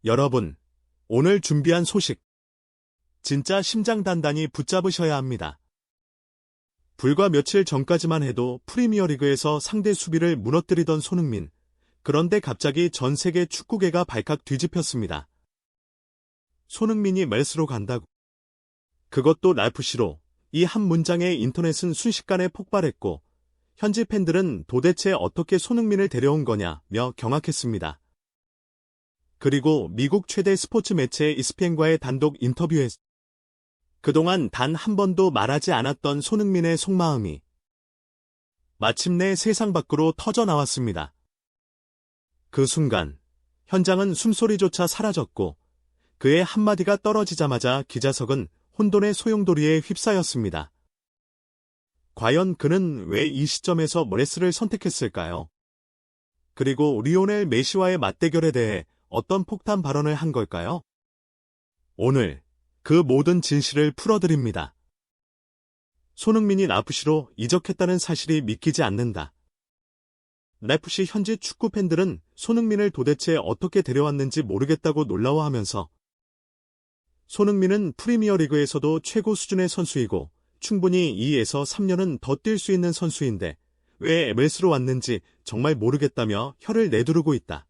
여러분, 오늘 준비한 소식. 진짜 심장 단단히 붙잡으셔야 합니다. 불과 며칠 전까지만 해도 프리미어리그에서 상대 수비를 무너뜨리던 손흥민. 그런데 갑자기 전 세계 축구계가 발칵 뒤집혔습니다. 손흥민이 멜스로 간다고. 그것도 랄프시로. 이 한 문장에 인터넷은 순식간에 폭발했고, 현지 팬들은 도대체 어떻게 손흥민을 데려온 거냐며 경악했습니다. 그리고 미국 최대 스포츠 매체 ESPN과의 단독 인터뷰에서 그동안 단 한 번도 말하지 않았던 손흥민의 속마음이 마침내 세상 밖으로 터져 나왔습니다. 그 순간 현장은 숨소리조차 사라졌고 그의 한마디가 떨어지자마자 기자석은 혼돈의 소용돌이에 휩싸였습니다. 과연 그는 왜 이 시점에서 멜스를 선택했을까요? 그리고 리오넬 메시와의 맞대결에 대해 어떤 폭탄 발언을 한 걸까요? 오늘 그 모든 진실을 풀어드립니다. 손흥민이 라프시로 이적했다는 사실이 믿기지 않는다. 라프시 현지 축구 팬들은 손흥민을 도대체 어떻게 데려왔는지 모르겠다고 놀라워하면서 손흥민은 프리미어리그에서도 최고 수준의 선수이고 충분히 2에서 3년은 더 뛸 수 있는 선수인데 왜 멜스로 왔는지 정말 모르겠다며 혀를 내두르고 있다.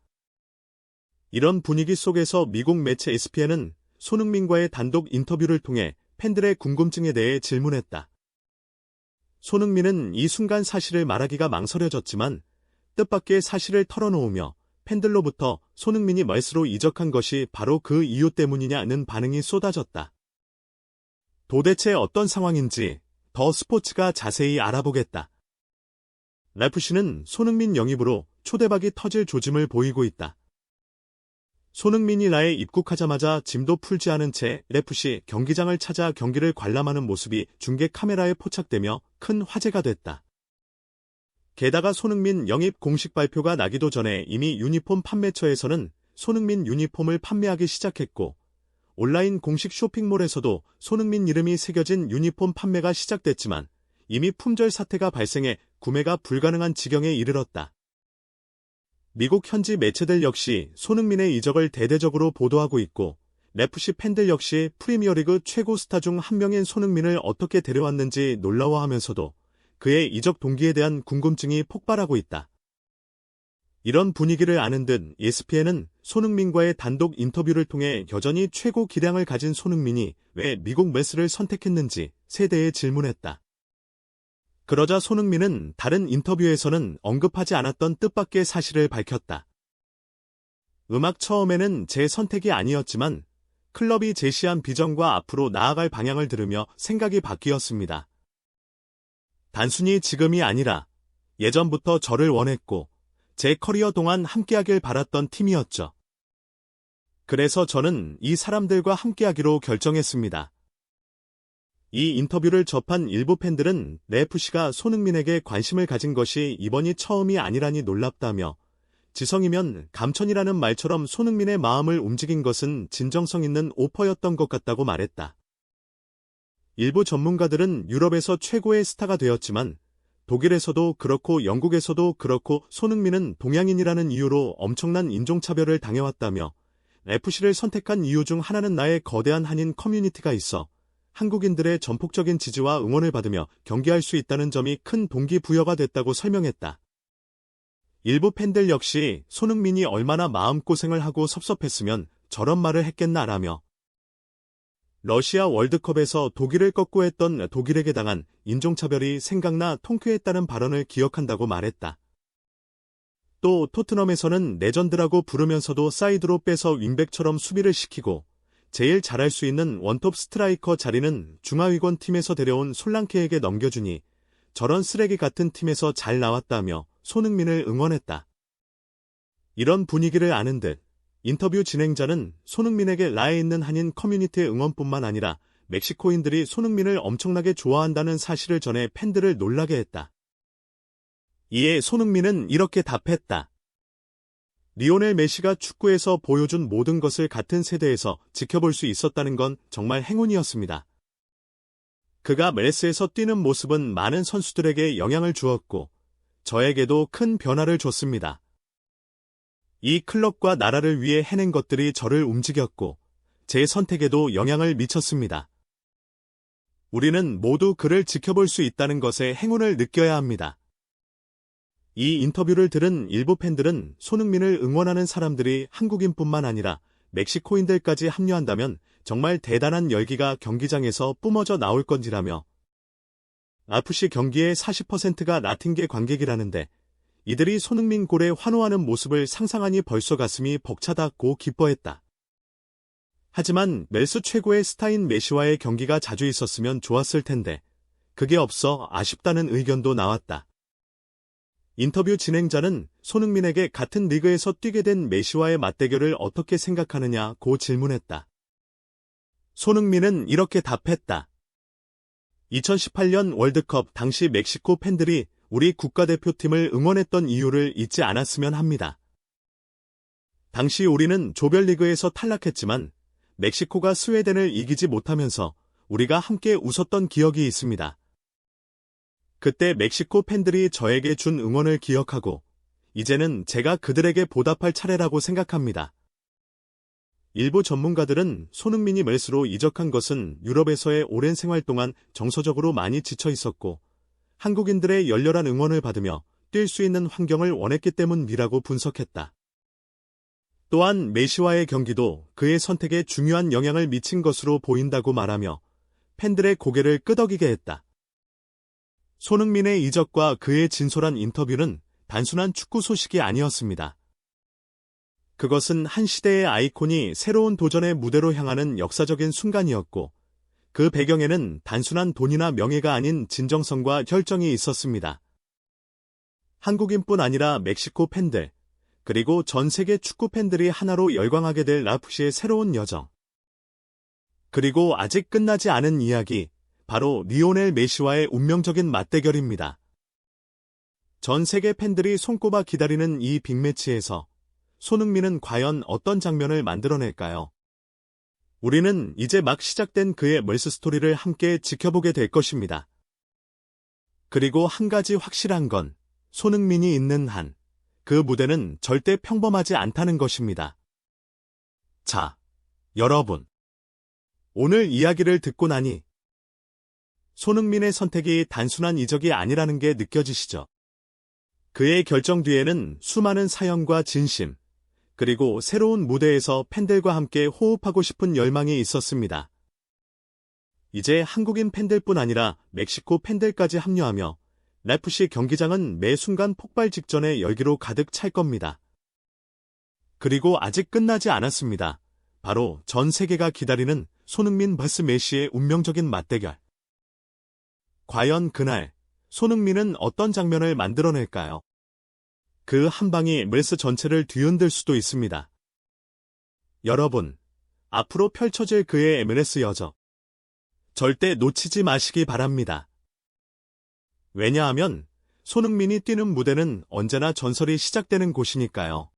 이런 분위기 속에서 미국 매체 ESPN은 손흥민과의 단독 인터뷰를 통해 팬들의 궁금증에 대해 질문했다. 손흥민은 이 순간 사실을 말하기가 망설여졌지만 뜻밖의 사실을 털어놓으며 팬들로부터 손흥민이 멜스로 이적한 것이 바로 그 이유 때문이냐는 반응이 쏟아졌다. 도대체 어떤 상황인지 더 스포츠가 자세히 알아보겠다. 랄프시는 손흥민 영입으로 초대박이 터질 조짐을 보이고 있다. 손흥민이 라에 입국하자마자 짐도 풀지 않은 채 랄프시 경기장을 찾아 경기를 관람하는 모습이 중계 카메라에 포착되며 큰 화제가 됐다. 게다가 손흥민 영입 공식 발표가 나기도 전에 이미 유니폼 판매처에서는 손흥민 유니폼을 판매하기 시작했고 온라인 공식 쇼핑몰에서도 손흥민 이름이 새겨진 유니폼 판매가 시작됐지만 이미 품절 사태가 발생해 구매가 불가능한 지경에 이르렀다. 미국 현지 매체들 역시 손흥민의 이적을 대대적으로 보도하고 있고 랄프시 팬들 역시 프리미어리그 최고 스타 중 한 명인 손흥민을 어떻게 데려왔는지 놀라워하면서도 그의 이적 동기에 대한 궁금증이 폭발하고 있다. 이런 분위기를 아는 듯 ESPN은 손흥민과의 단독 인터뷰를 통해 여전히 최고 기량을 가진 손흥민이 왜 미국 멜스를 선택했는지 세대에 질문했다. 그러자 손흥민은 다른 인터뷰에서는 언급하지 않았던 뜻밖의 사실을 밝혔다. 음악 처음에는 제 선택이 아니었지만 클럽이 제시한 비전과 앞으로 나아갈 방향을 들으며 생각이 바뀌었습니다. 단순히 지금이 아니라 예전부터 저를 원했고 제 커리어 동안 함께하길 바랐던 팀이었죠. 그래서 저는 이 사람들과 함께하기로 결정했습니다. 이 인터뷰를 접한 일부 팬들은 랄프시가 손흥민에게 관심을 가진 것이 이번이 처음이 아니라니 놀랍다며 지성이면 감천이라는 말처럼 손흥민의 마음을 움직인 것은 진정성 있는 오퍼였던 것 같다고 말했다. 일부 전문가들은 유럽에서 최고의 스타가 되었지만 독일에서도 그렇고 영국에서도 그렇고 손흥민은 동양인이라는 이유로 엄청난 인종차별을 당해왔다며 랄프시를 선택한 이유 중 하나는 나의 거대한 한인 커뮤니티가 있어 한국인들의 전폭적인 지지와 응원을 받으며 경기할 수 있다는 점이 큰 동기부여가 됐다고 설명했다. 일부 팬들 역시 손흥민이 얼마나 마음고생을 하고 섭섭했으면 저런 말을 했겠나라며 러시아 월드컵에서 독일을 꺾고 했던 독일에게 당한 인종차별이 생각나 통쾌했다는 발언을 기억한다고 말했다. 또 토트넘에서는 레전드라고 부르면서도 사이드로 빼서 윙백처럼 수비를 시키고 제일 잘할 수 있는 원톱 스트라이커 자리는 중하위권 팀에서 데려온 솔랑케에게 넘겨주니 저런 쓰레기 같은 팀에서 잘 나왔다며 손흥민을 응원했다. 이런 분위기를 아는 듯 인터뷰 진행자는 손흥민에게 라에 있는 한인 커뮤니티의 응원뿐만 아니라 멕시코인들이 손흥민을 엄청나게 좋아한다는 사실을 전해 팬들을 놀라게 했다. 이에 손흥민은 이렇게 답했다. 리오넬 메시가 축구에서 보여준 모든 것을 같은 세대에서 지켜볼 수 있었다는 건 정말 행운이었습니다. 그가 멜스에서 뛰는 모습은 많은 선수들에게 영향을 주었고 저에게도 큰 변화를 줬습니다. 이 클럽과 나라를 위해 해낸 것들이 저를 움직였고 제 선택에도 영향을 미쳤습니다. 우리는 모두 그를 지켜볼 수 있다는 것에 행운을 느껴야 합니다. 이 인터뷰를 들은 일부 팬들은 손흥민을 응원하는 사람들이 한국인뿐만 아니라 멕시코인들까지 합류한다면 정말 대단한 열기가 경기장에서 뿜어져 나올 건지라며 FC 경기의 40%가 나팅게 관객이라는데 이들이 손흥민 골에 환호하는 모습을 상상하니 벌써 가슴이 벅차다고 기뻐했다. 하지만 멜스 최고의 스타인 메시와의 경기가 자주 있었으면 좋았을 텐데 그게 없어 아쉽다는 의견도 나왔다. 인터뷰 진행자는 손흥민에게 같은 리그에서 뛰게 된 메시와의 맞대결을 어떻게 생각하느냐고 질문했다. 손흥민은 이렇게 답했다. 2018년 월드컵 당시 멕시코 팬들이 우리 국가대표팀을 응원했던 이유를 잊지 않았으면 합니다. 당시 우리는 조별리그에서 탈락했지만 멕시코가 스웨덴을 이기지 못하면서 우리가 함께 웃었던 기억이 있습니다. 그때 멕시코 팬들이 저에게 준 응원을 기억하고 이제는 제가 그들에게 보답할 차례라고 생각합니다. 일부 전문가들은 손흥민이 멜스로 이적한 것은 유럽에서의 오랜 생활 동안 정서적으로 많이 지쳐 있었고 한국인들의 열렬한 응원을 받으며 뛸 수 있는 환경을 원했기 때문이라고 분석했다. 또한 메시와의 경기도 그의 선택에 중요한 영향을 미친 것으로 보인다고 말하며 팬들의 고개를 끄덕이게 했다. 손흥민의 이적과 그의 진솔한 인터뷰는 단순한 축구 소식이 아니었습니다. 그것은 한 시대의 아이콘이 새로운 도전의 무대로 향하는 역사적인 순간이었고 그 배경에는 단순한 돈이나 명예가 아닌 진정성과 혈정이 있었습니다. 한국인뿐 아니라 멕시코 팬들, 그리고 전 세계 축구 팬들이 하나로 열광하게 될 라프시의 새로운 여정. 그리고 아직 끝나지 않은 이야기, 바로 리오넬 메시와의 운명적인 맞대결입니다. 전 세계 팬들이 손꼽아 기다리는 이 빅매치에서 손흥민은 과연 어떤 장면을 만들어낼까요? 우리는 이제 막 시작된 그의 멜스 스토리를 함께 지켜보게 될 것입니다. 그리고 한 가지 확실한 건 손흥민이 있는 한 그 무대는 절대 평범하지 않다는 것입니다. 자, 여러분. 오늘 이야기를 듣고 나니 손흥민의 선택이 단순한 이적이 아니라는 게 느껴지시죠? 그의 결정 뒤에는 수많은 사연과 진심, 그리고 새로운 무대에서 팬들과 함께 호흡하고 싶은 열망이 있었습니다. 이제 한국인 팬들뿐 아니라 멕시코 팬들까지 합류하며 FC 경기장은 매 순간 폭발 직전의 열기로 가득 찰 겁니다. 그리고 아직 끝나지 않았습니다. 바로 전 세계가 기다리는 손흥민 vs 메시의 운명적인 맞대결. 과연 그날 손흥민은 어떤 장면을 만들어낼까요? 그 한 방이 멜스 전체를 뒤흔들 수도 있습니다. 여러분, 앞으로 펼쳐질 그의 MLS 여정. 절대 놓치지 마시기 바랍니다. 왜냐하면 손흥민이 뛰는 무대는 언제나 전설이 시작되는 곳이니까요.